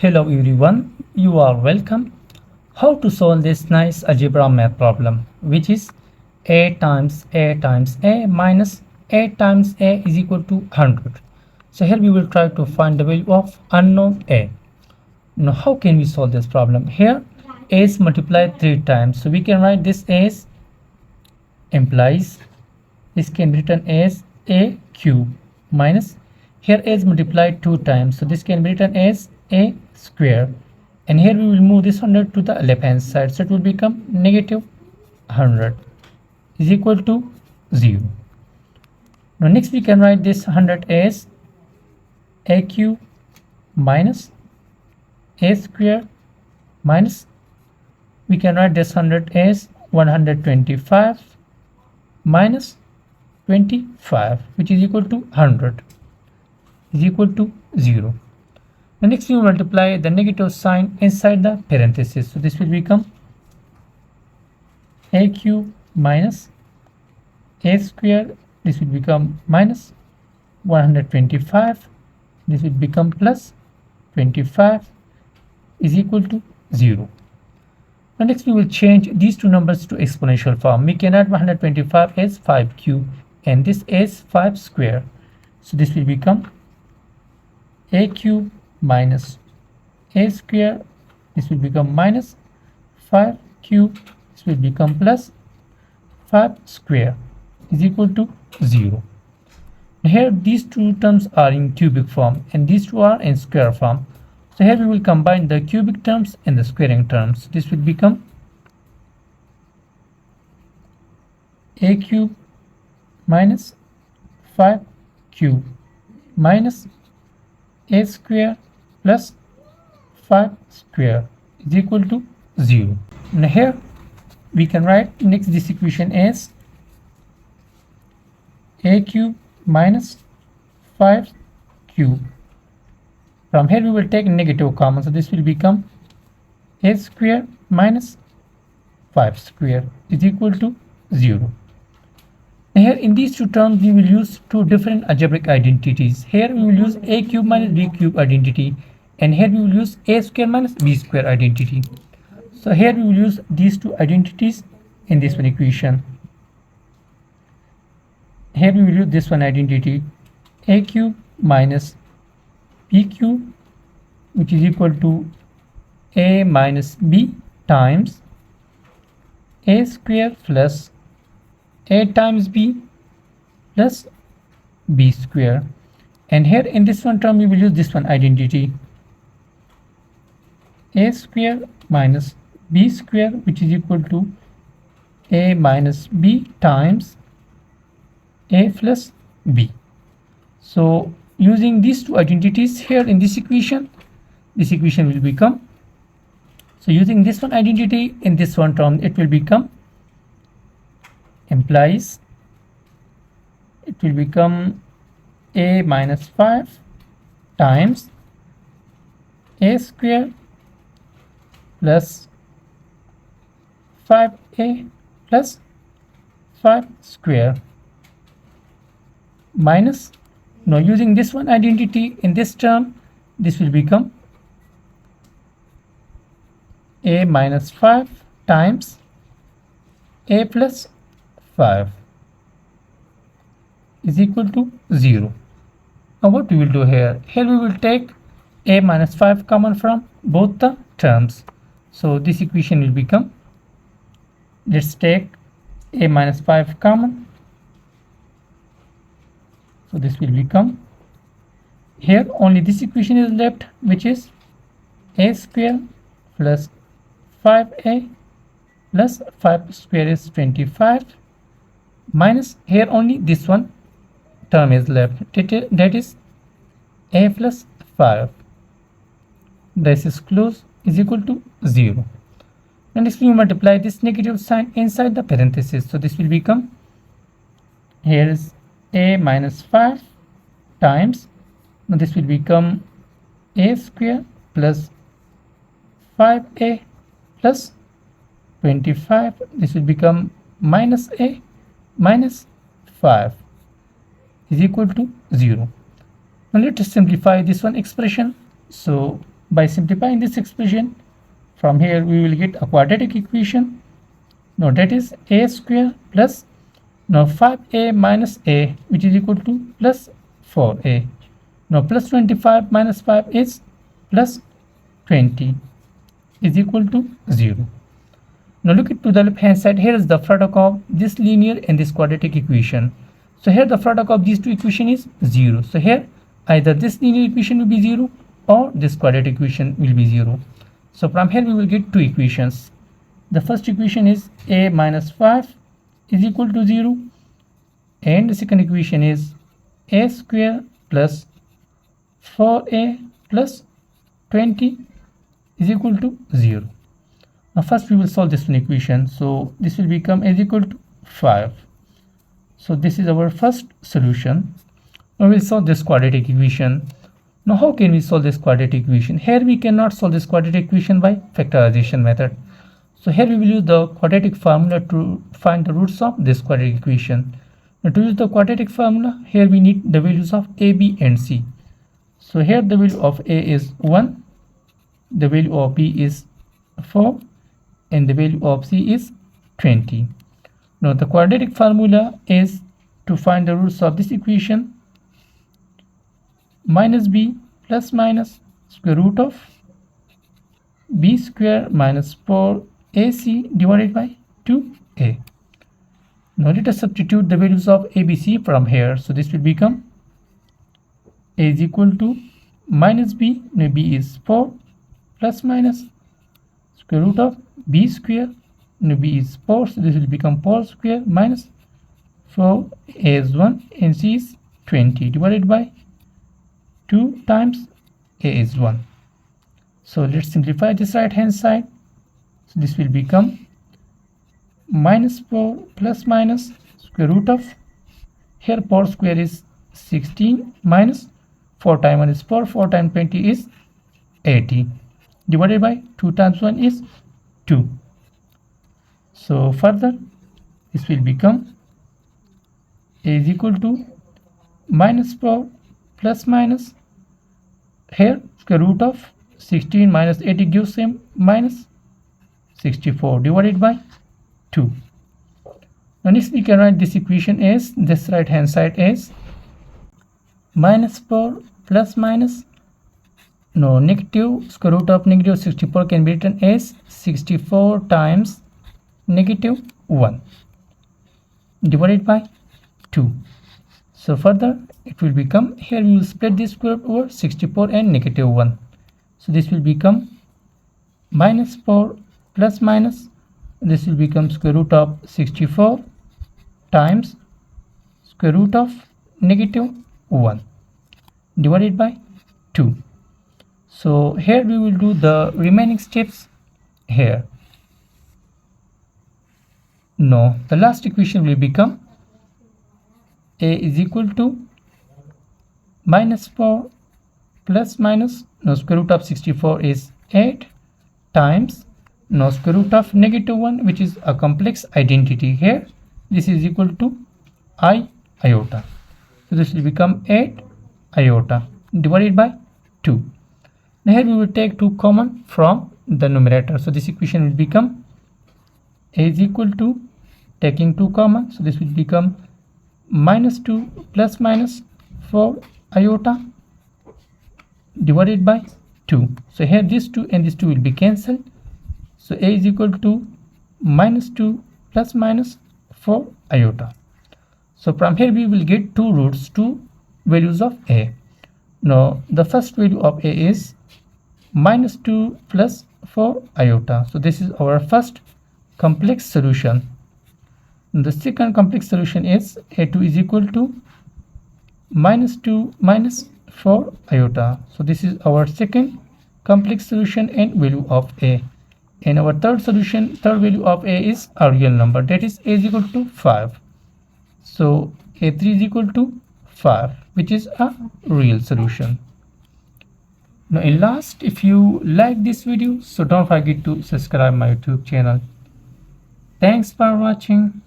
Hello everyone, you are welcome. How to solve this nice algebra math problem, which is a times a times a minus a times a is equal to 100. So here we will try to find the value of unknown a. Now how can we solve this problem? Here a is multiplied 3 times, so we can write this as implies this can be written as a cube minus here a is multiplied 2 times, so this can be written as a square, and here we will move this 100 to the left hand side, so it will become negative 100 is equal to 0. Now next we can write this 100 as a cube minus a square minus we can write this 100 as 125 minus 25, which is equal to 100 is equal to 0. Now next we multiply the negative sign inside the parenthesis, so this will become a cube minus a square, this will become minus 125, this will become plus 25 is equal to 0. Now next we will change these two numbers to exponential form. We can write 125 as 5 cube and this is 5 square, so this will become a cube minus a square, this will become minus 5 cube, this will become plus 5 square is equal to 0. Here these two terms are in cubic form and these two are in square form, so here we will combine the cubic terms and the squaring terms. This will become a cube minus 5 cube minus a square plus 5 square is equal to 0. Now here we can write next this equation as a cube minus 5 cube. From here we will take negative common, so this will become a square minus 5 square is equal to 0. Here in these two terms we will use two different algebraic identities. Here we will use a cube minus b cube identity, and here we will use a square minus b square identity. So here we will use these two identities in this one equation. Here we will use this one identity, a cube minus b cube, which is equal to a minus b times a square plus a times b plus b square, and here in this one term we will use this one identity, a square minus b square, which is equal to a minus b times a plus b. So using these two identities here in this equation will become, so using this one identity in this one term it will become implies it will become a minus 5 times a square plus 5a plus 5 square minus, now using this one identity in this term this will become a minus 5 times a plus 5 is equal to 0. Now what we will do here we will take a minus 5 common from both the terms, so this equation will become, let's take a minus 5 common, so this will become, here only this equation is left, which is a square plus 5a plus 5 square is 25 minus here only this one term is left, that is a plus 5, this is close is equal to 0. And next we multiply this negative sign inside the parenthesis, so this will become, here is a minus 5 times, now this will become a square plus 5a plus 25, this will become minus a minus 5 is equal to 0. Now let us simplify this one expression. So By simplifying this expression, from here we will get a quadratic equation. Now that is a square plus now 5a minus a, which is equal to plus 4a. Now plus 25 minus 5 is plus 20 is equal to 0. Now look at to the left hand side. Here is the product of this linear and this quadratic equation. So here the product of these two equations is 0. So here either this linear equation will be 0 or this quadratic equation will be 0. So from here we will get two equations. The first equation is a minus 5 is equal to 0, and the second equation is a square plus 4a plus 20 is equal to 0. Now first we will solve this one equation. So this will become is equal to 5. So this is our first solution. Now we will solve this quadratic equation. Now how can we solve this quadratic equation? Here we cannot solve this quadratic equation by factorization method. So here we will use the quadratic formula to find the roots of this quadratic equation. Now to use the quadratic formula, here we need the values of a, b and c. So here the value of a is 1, the value of b is 4, and the value of c is 20. Now the quadratic formula is to find the roots of this equation: minus b plus minus square root of b square minus 4ac divided by 2a. Now let us substitute the values of a, b, c from here. So this will become a is equal to minus b, now b is 4, plus minus square root of b square, now b is 4, so this will become 4 square minus 4, a is 1 and c is 20 divided by 2 times a is 1. So let's simplify this right hand side. So this will become minus 4 plus minus square root of, here 4 square is 16 minus 4 times 1 is 4, 4 times 20 is 80 divided by 2 times 1 is 2. So further this will become a is equal to minus 4 plus minus, here square root of 16 minus 80 gives him minus 64 divided by 2. Now next we can write this equation as this right hand side as minus 4 plus minus, no, negative square root of negative 64 can be written as 64 times negative 1 divided by 2. So further it will become, here we will split this square over 64 and negative 1. So this will become minus 4 plus minus, this will become square root of 64 times square root of negative 1 divided by 2. So here we will do the remaining steps here. No, the last equation will become a is equal to minus 4 plus minus, no, square root of 64 is 8 times, no, square root of negative 1, which is a complex identity. Here this is equal to I iota. So this will become 8 iota divided by 2. Now here we will take 2 common from the numerator. So this equation will become a is equal to, taking 2 common, so this will become minus 2 plus minus 4 iota divided by 2. So here this 2 and this 2 will be cancelled. So a is equal to minus 2 plus minus 4 iota. So from here we will get two roots, two values of a. Now the first value of a is minus 2 plus 4 iota. So this is our first complex solution. The second complex solution is a2 is equal to minus 2 minus 4 iota. So this is our second complex solution and value of a. And our third solution, third value of a is a real number, that is a is equal to 5. So a3 is equal to 5, which is a real solution. Now in last, if you like this video, so don't forget to subscribe my YouTube channel. Thanks for watching.